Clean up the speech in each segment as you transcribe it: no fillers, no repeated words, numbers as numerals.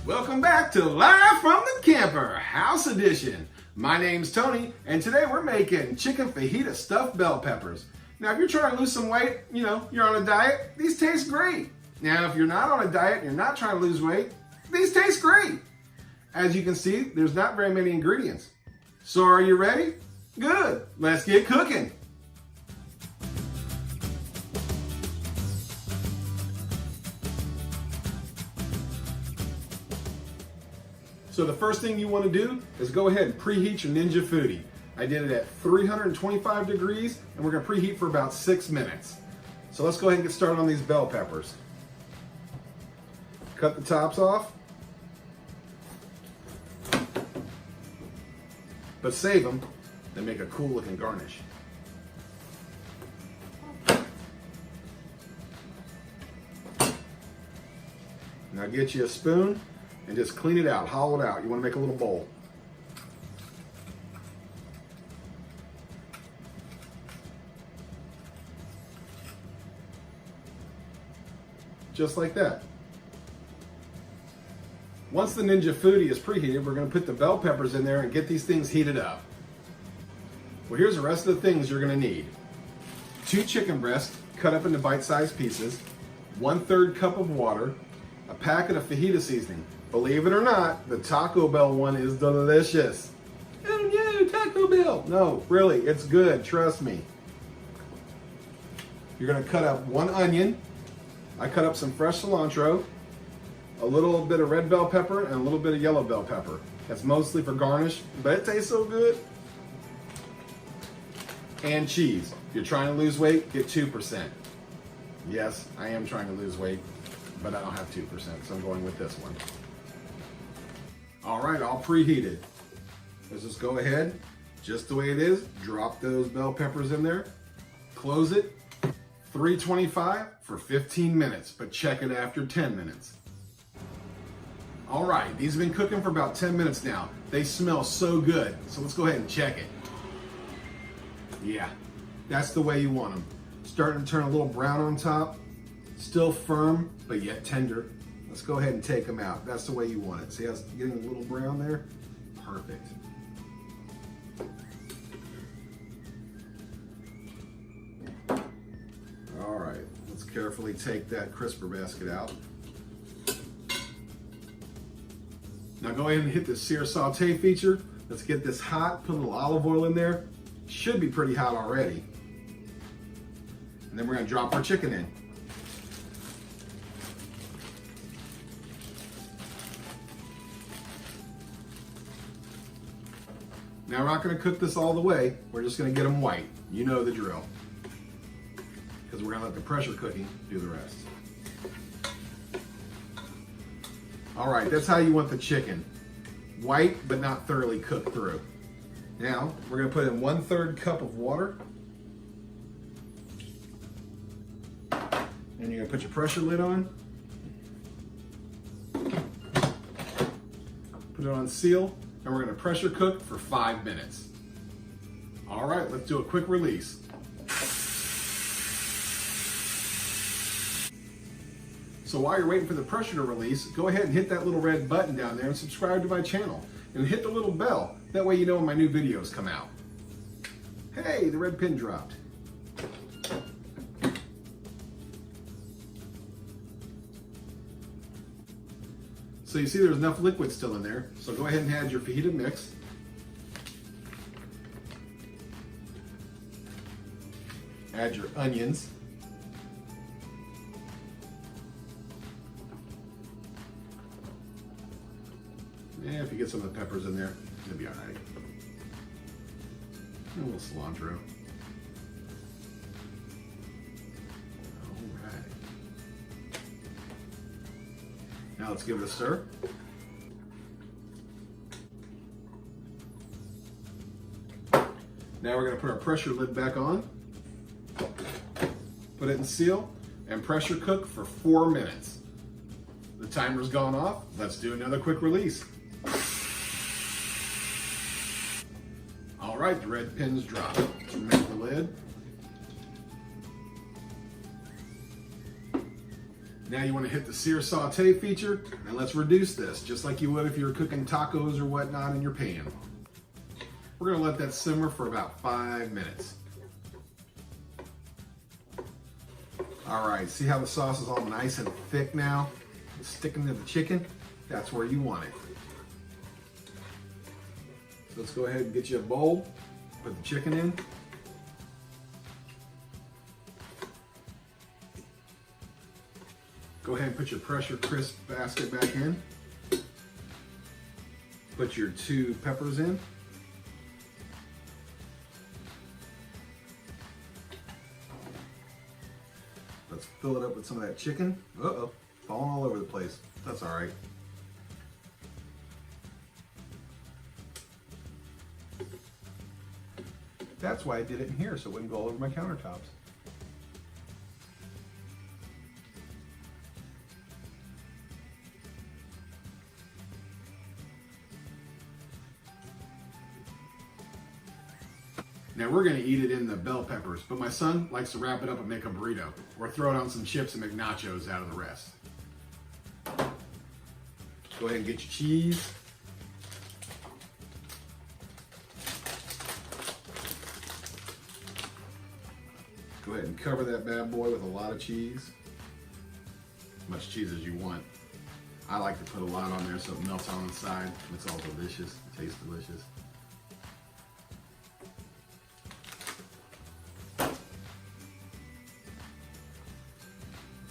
Welcome back to Live from the Camper, House Edition. My name's Tony, and today we're making chicken fajita stuffed bell peppers. Now, if you're trying to lose some weight, you're on a diet, these taste great. Now, if you're not on a diet and you're not trying to lose weight, these taste great. As you can see, there's not very many ingredients. So are you ready? Good, let's get cooking. So the first thing you want to do is go ahead and preheat your Ninja Foodi. I did it at 325 degrees and we're going to preheat for about 6 minutes. So let's go ahead and get started on these bell peppers. Cut the tops off, but save them and make a cool looking garnish. Now get you a spoon and just clean it out, hollow it out. You want to make a little bowl. Just like that. Once the Ninja Foodi is preheated, we're going to put the bell peppers in there and get these things heated up. Well, here's the rest of the things you're going to need. 2 chicken breasts cut up into bite-sized pieces, 1/3 cup of water, a packet of fajita seasoning. Believe it or not, the Taco Bell one is delicious. Oh no, Taco Bell. No, really, it's good, trust me. You're gonna cut up 1 onion. I cut up some fresh cilantro, a little bit of red bell pepper, and a little bit of yellow bell pepper. That's mostly for garnish, but it tastes so good. And cheese. If you're trying to lose weight, get 2%. Yes, I am trying to lose weight, but I don't have 2%, so I'm going with this one. All right, all preheated. Let's just go ahead, just the way it is, drop those bell peppers in there, close it, 325 for 15 minutes, but check it after 10 minutes. All right, these have been cooking for about 10 minutes now. They smell so good, so let's go ahead and check it. Yeah, that's the way you want them. Starting to turn a little brown on top, still firm, but yet tender. Let's go ahead and take them out. That's the way you want it. See how it's getting a little brown there? Perfect. All right, let's carefully take that crisper basket out. Now go ahead and hit the sear saute feature. Let's get this hot, put a little olive oil in there. Should be pretty hot already. And then we're gonna drop our chicken in. Now we're not gonna cook this all the way. We're just gonna get them white. You know the drill. Because we're gonna let the pressure cooking do the rest. All right, that's how you want the chicken. White, but not thoroughly cooked through. Now, we're gonna put in 1/3 cup of water. And you're gonna put your pressure lid on. Put it on seal, and we're gonna pressure cook for 5 minutes. All right, let's do a quick release. So while you're waiting for the pressure to release, go ahead and hit that little red button down there and subscribe to my channel. And hit the little bell. That way you know when my new videos come out. Hey, the red pin dropped. So you see there's enough liquid still in there. So go ahead and add your fajita mix. Add your onions. Yeah, if you get some of the peppers in there, it'll be all right. And a little cilantro. All right. Now let's give it a stir. Now we're going to put our pressure lid back on, put it in seal, and pressure cook for 4 minutes. The timer's gone off. Let's do another quick release. All right, the red pin's dropped. Let's remove the lid. Now you want to hit the sear saute feature, and let's reduce this, just like you would if you were cooking tacos or whatnot in your pan. We're gonna let that simmer for about 5 minutes. All right, see how the sauce is all nice and thick now? It's sticking to the chicken. That's where you want it. So let's go ahead and get you a bowl, put the chicken in. Go ahead and put your pressure crisp basket back in. Put your 2 peppers in. Let's fill it up with some of that chicken. Uh-oh, falling all over the place. That's all right. That's why I did it in here, so it wouldn't go all over my countertops. Now we're gonna eat it in the bell peppers, but my son likes to wrap it up and make a burrito, or throw it on some chips and make nachos out of the rest. Go ahead and get your cheese. Go ahead and cover that bad boy with a lot of cheese. As much cheese as you want. I like to put a lot on there so it melts on the side. It's all delicious, it tastes delicious.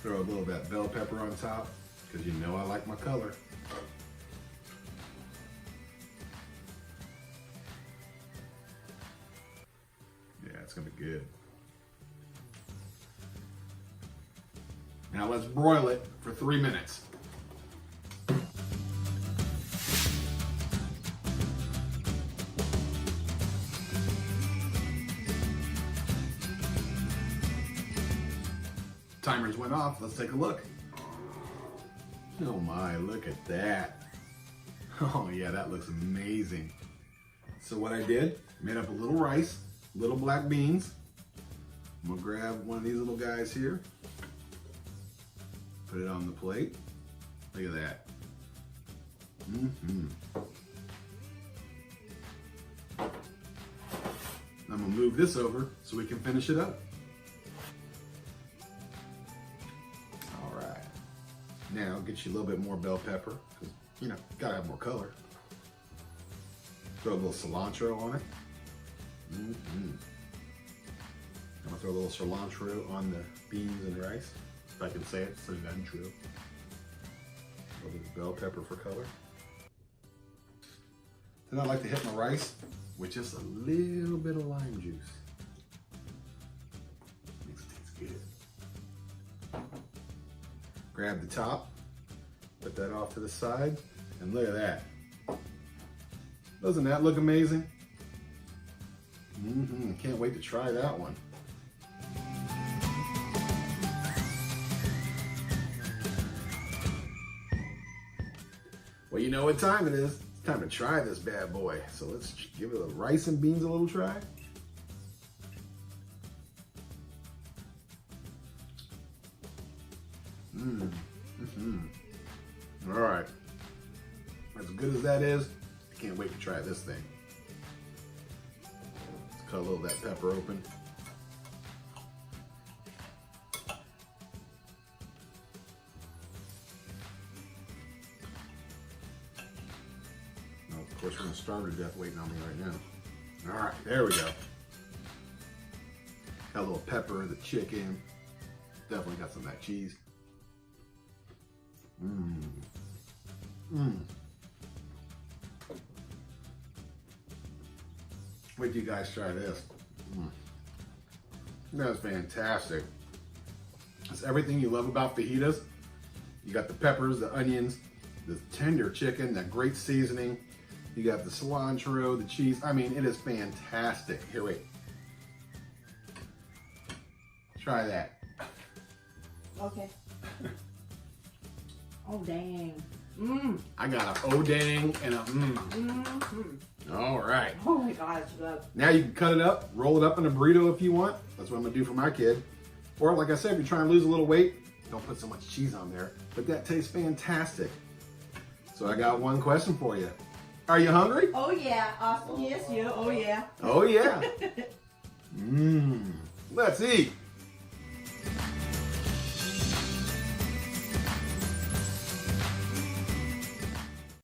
Throw a little of that bell pepper on top, because you know I like my color. Yeah, it's gonna be good. Now let's broil it for 3 minutes. Timers went off. Let's take a look. Oh my, look at that. Oh yeah, that looks amazing. So what I did, made up a little rice, little black beans. I'm gonna grab one of these little guys here. Put it on the plate. Look at that. I'm gonna move this over so we can finish it up. Now get you a little bit more bell pepper, because you know, gotta have more color. Throw a little cilantro on it. I'm gonna throw a little cilantro on the beans and rice, if I can say it, cilantro. A little bit of bell pepper for color. Then I like to hit my rice with just a little bit of lime juice. Makes it taste good. Grab the top, put that off to the side, and look at that. Doesn't that look amazing? Can't wait to try that one. Well, you know what time it is. It's time to try this bad boy. So let's give it the rice and beans a little try. All right, as good as that is, I can't wait to try this thing. Let's cut a little of that pepper open. Now, of course, we're gonna starve to death waiting on me right now. All right, there we go. Got a little pepper, the chicken, definitely got some of that cheese. Wait till you guys try this. That's fantastic. It's everything you love about fajitas. You got the peppers, the onions, the tender chicken, that great seasoning. You got the cilantro, the cheese. I mean, it is fantastic. Here, wait. Try that. Okay. Oh, dang. I got a oh dang and a All right. Oh my God, it's good. Now you can cut it up, roll it up in a burrito if you want. That's what I'm gonna do for my kid. Or like I said, if you're trying to lose a little weight, Don't put so much cheese on there, but that tastes fantastic. So I got one question for you. Are you hungry? Oh yeah, Austin, yes, you. Oh yeah. Oh yeah. Let's eat.